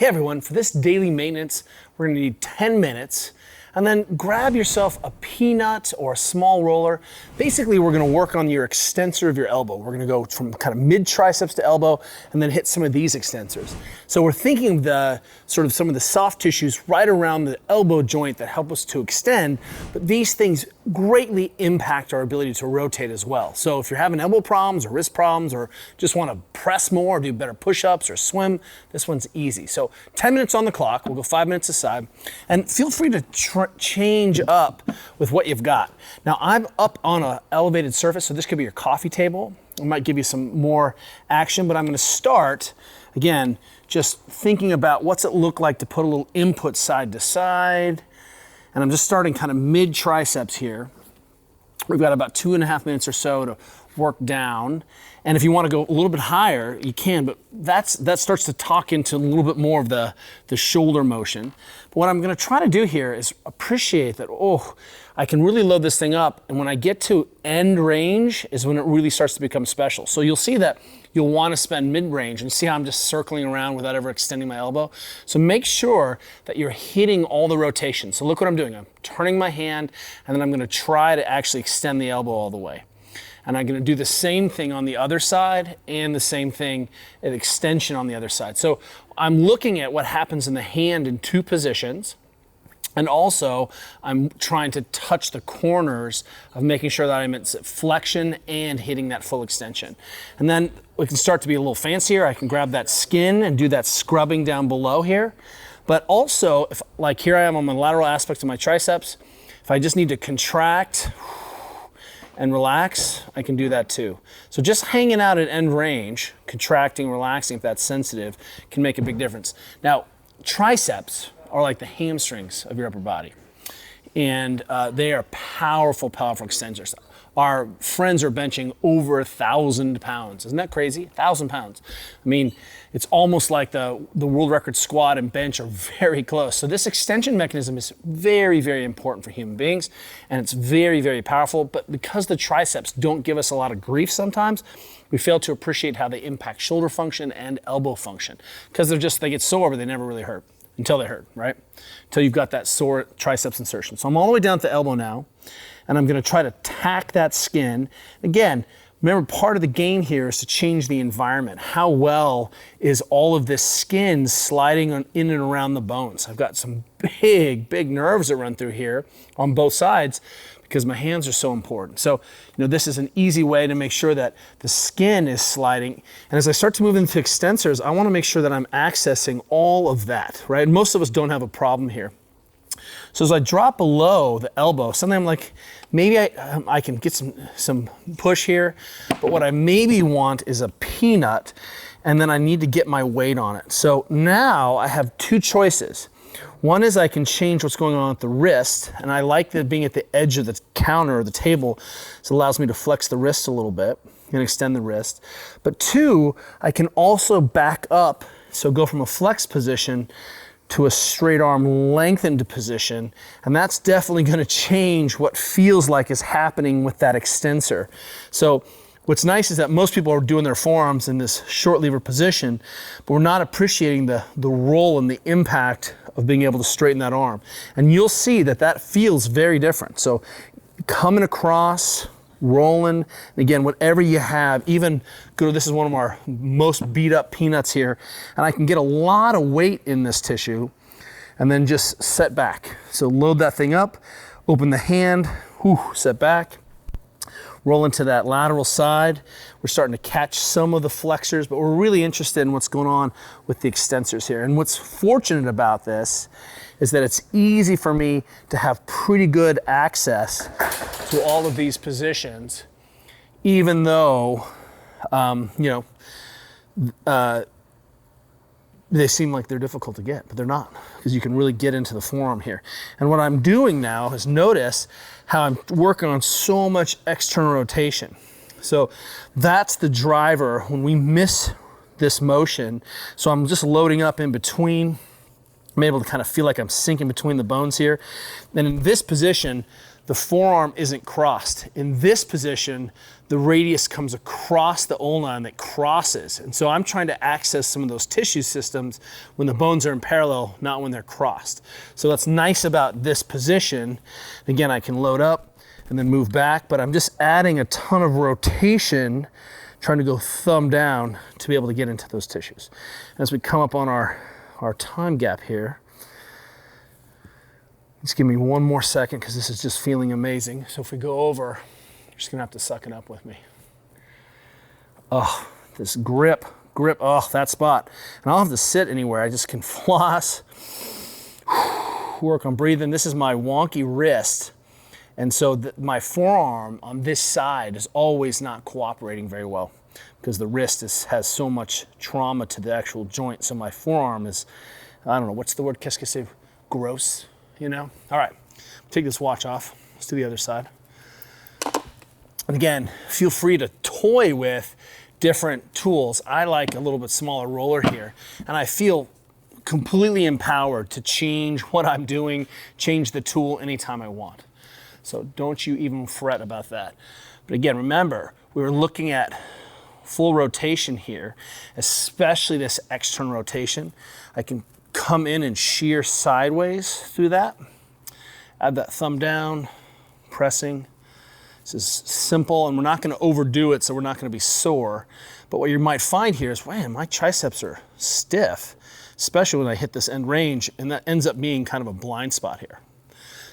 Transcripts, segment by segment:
Hey everyone, for this daily maintenance, we're gonna need 10 minutes, and then grab yourself a peanut or a small roller. Basically, we're gonna work on your extensor of your elbow. We're gonna go from kind of mid triceps to elbow, and then hit some of these extensors. So we're thinking of the sort of some of the soft tissues right around the elbow joint that help us to extend, but these things greatly impact our ability to rotate as well. So if you're having elbow problems or wrist problems, or just wanna press more, do better push-ups or swim, this one's easy. So 10 minutes on the clock, we'll go 5 minutes aside, and feel free to change up with what you've got. Now I'm up on an elevated surface, so this could be your coffee table. It might give you some more action, but I'm gonna start, again, just thinking about what's it look like to put a little input side to side. And I'm just starting kind of mid triceps here. We've got about 2.5 minutes or so to work down. And if you want to go a little bit higher, you can, but that starts to talk into a little bit more of the shoulder motion. But what I'm going to try to do here is appreciate that, oh, I can really load this thing up. And when I get to end range is when it really starts to become special. So you'll see that you'll want to spend mid-range, and see how I'm just circling around without ever extending my elbow. So make sure that you're hitting all the rotations. So look what I'm doing. I'm turning my hand, and then I'm going to try to actually extend the elbow all the way. And I'm going to do the same thing on the other side and the same thing at extension on the other side. So I'm looking at what happens in the hand in two positions. And also, I'm trying to touch the corners of making sure that I'm at flexion and hitting that full extension. And then we can start to be a little fancier. I can grab that skin and do that scrubbing down below here. But also, if, like here I am on the lateral aspect of my triceps, if I just need to contract and relax, I can do that too. So just hanging out at end range, contracting, relaxing, if that's sensitive, can make a big difference. Now, triceps are like the hamstrings of your upper body. And they are powerful, powerful extensors. Our friends are benching over 1,000 pounds. Isn't that crazy? 1,000 pounds. I mean, it's almost like the world record squat and bench are very close. So this extension mechanism is very, very important for human beings, and it's very, very powerful. But because the triceps don't give us a lot of grief sometimes, we fail to appreciate how they impact shoulder function and elbow function. Because they get sore, but they never really hurt. Until they hurt, right? Until you've got that sore triceps insertion. So I'm all the way down to the elbow now, and I'm gonna try to tack that skin. Again, remember, part of the game here is to change the environment. How well is all of this skin sliding in and around the bones? I've got some big, big nerves that run through here on both sides because my hands are so important. So, this is an easy way to make sure that the skin is sliding. And as I start to move into extensors, I wanna make sure that I'm accessing all of that, right? And most of us don't have a problem here. So as I drop below the elbow, suddenly I'm like, maybe I can get some push here, but what I maybe want is a peanut, and then I need to get my weight on it. So now I have two choices. One is I can change what's going on at the wrist, and I like that being at the edge of the counter or the table, so it allows me to flex the wrist a little bit and extend the wrist. But two, I can also back up, so go from a flex position to a straight arm lengthened position, and that's definitely gonna change what feels like is happening with that extensor. So what's nice is that most people are doing their forearms in this short lever position, but we're not appreciating the role and the impact of being able to straighten that arm. And you'll see that feels very different. So coming across, rolling, and again, whatever you have, even this is one of our most beat up peanuts here, and I can get a lot of weight in this tissue and then just set back. So load that thing up, open the hand, set back, roll into that lateral side. We're starting to catch some of the flexors, but we're really interested in what's going on with the extensors here. And what's fortunate about this is that it's easy for me to have pretty good access to all of these positions, even though, they seem like they're difficult to get, but they're not, because you can really get into the forearm here. And what I'm doing now is notice how I'm working on so much external rotation. So that's the driver when we miss this motion. So I'm just loading up in between. I'm able to kind of feel like I'm sinking between the bones here. And in this position, the forearm isn't crossed. In this position, the radius comes across the ulna and it crosses. And so I'm trying to access some of those tissue systems when the bones are in parallel, not when they're crossed. So what's nice about this position, again, I can load up and then move back, but I'm just adding a ton of rotation, trying to go thumb down to be able to get into those tissues. As we come up on our time gap here, just give me one more second because this is just feeling amazing. So if we go over, you're just gonna have to suck it up with me. Oh, this grip, oh, that spot. And I don't have to sit anywhere, I just can floss, work on breathing. This is my wonky wrist. And so my forearm on this side is always not cooperating very well because the wrist has so much trauma to the actual joint. So my forearm is, I don't know, what's the word? Qu'est-ce que c'est? Gross. You know? All right, take this watch off. Let's do the other side. And again, feel free to toy with different tools. I like a little bit smaller roller here, and I feel completely empowered to change what I'm doing, change the tool anytime I want. So don't you even fret about that. But again, remember, we were looking at full rotation here, especially this external rotation. I can come in and shear sideways through that. Add that thumb down, pressing. This is simple, and we're not going to overdo it, so we're not going to be sore. But what you might find here is, man, my triceps are stiff, especially when I hit this end range, and that ends up being kind of a blind spot here.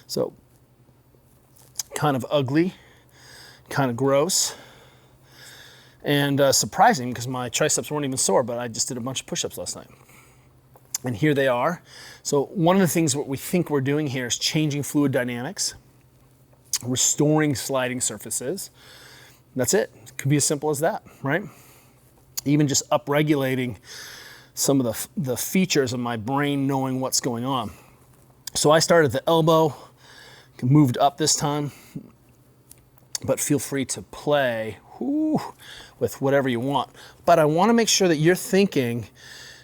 So kind of ugly, kind of gross, and surprising because my triceps weren't even sore, but I just did a bunch of push-ups last night. And here they are. So one of the things what we think we're doing here is changing fluid dynamics, restoring sliding surfaces. That's it. It could be as simple as that, right? Even just upregulating some of the features of my brain knowing what's going on. So I started at the elbow, moved up this time, but feel free to play with whatever you want. But I want to make sure that you're thinking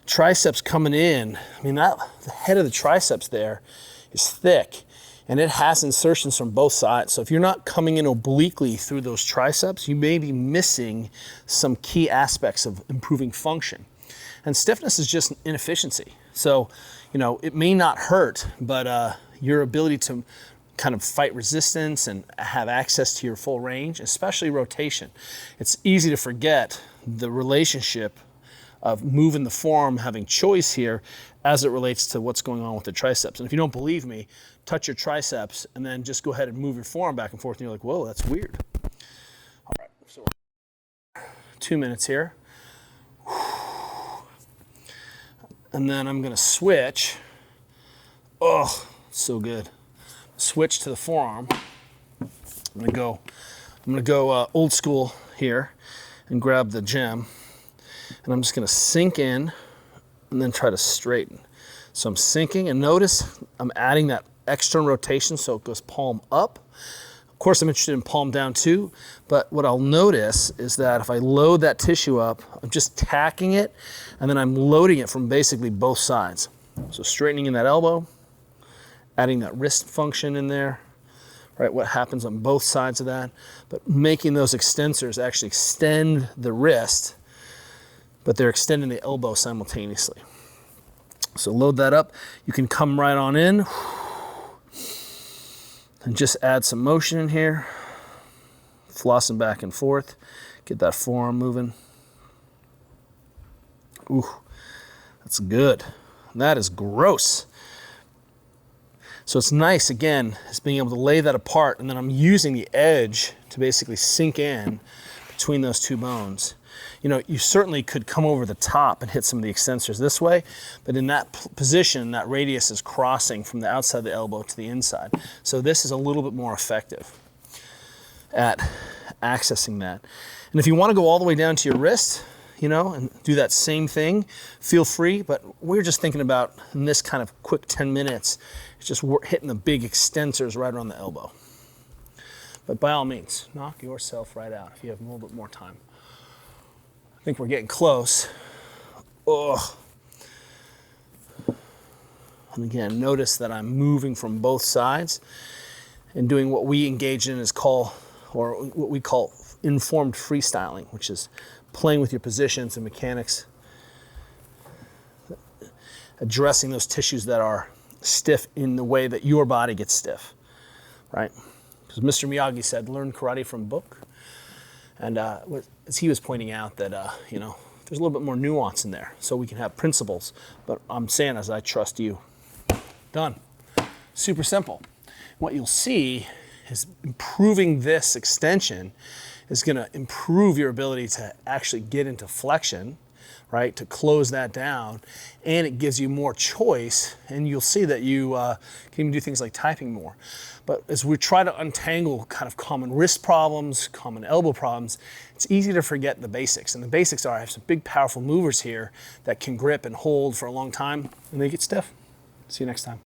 triceps coming in. I mean, the head of the triceps there is thick and it has insertions from both sides. So if you're not coming in obliquely through those triceps, you may be missing some key aspects of improving function. And stiffness is just inefficiency. So, you know, it may not hurt, but your ability to kind of fight resistance and have access to your full range, especially rotation. It's easy to forget the relationship of moving the forearm, having choice here as it relates to what's going on with the triceps. And if you don't believe me, touch your triceps and then just go ahead and move your forearm back and forth and you're like, whoa, that's weird. All right, so 2 minutes here. And then I'm gonna switch. Oh, so good. Switch to the forearm. I'm gonna go old school here and grab the gem. And I'm just gonna sink in and then try to straighten. So I'm sinking, and notice I'm adding that external rotation so it goes palm up. Of course, I'm interested in palm down too, but what I'll notice is that if I load that tissue up, I'm just tacking it, and then I'm loading it from basically both sides. So straightening in that elbow, adding that wrist function in there, right? What happens on both sides of that, but making those extensors actually extend the wrist, but they're extending the elbow simultaneously. So load that up. You can come right on in and just add some motion in here, flossing back and forth, get that forearm moving. Ooh, that's good. That is gross. So it's nice, again, is being able to lay that apart, and then I'm using the edge to basically sink in between those two bones. You know, you certainly could come over the top and hit some of the extensors this way, but in that position, that radius is crossing from the outside of the elbow to the inside. So this is a little bit more effective at accessing that. And if you want to go all the way down to your wrist, you know, and do that same thing, feel free, but we're just thinking about, in this kind of quick 10 minutes, it's just hitting the big extensors right around the elbow. But by all means, knock yourself right out if you have a little bit more time. I think we're getting close. Oh. And again, notice that I'm moving from both sides. and doing what we engage in or what we call informed freestyling, which is playing with your positions and mechanics, addressing those tissues that are stiff in the way that your body gets stiff, right? Because Mr. Miyagi said, learn karate from a book. And as he was pointing out that, you know, there's a little bit more nuance in there, so we can have principles. But I'm saying, as I trust you. Done. Super simple. What you'll see is improving this extension is going to improve your ability to actually get into flexion, right, to close that down, and it gives you more choice, and you'll see that you can even do things like typing more. But as we try to untangle kind of common wrist problems, common elbow problems, it's easy to forget the basics. And the basics are, I have some big powerful movers here that can grip and hold for a long time, and they get stiff. See you next time.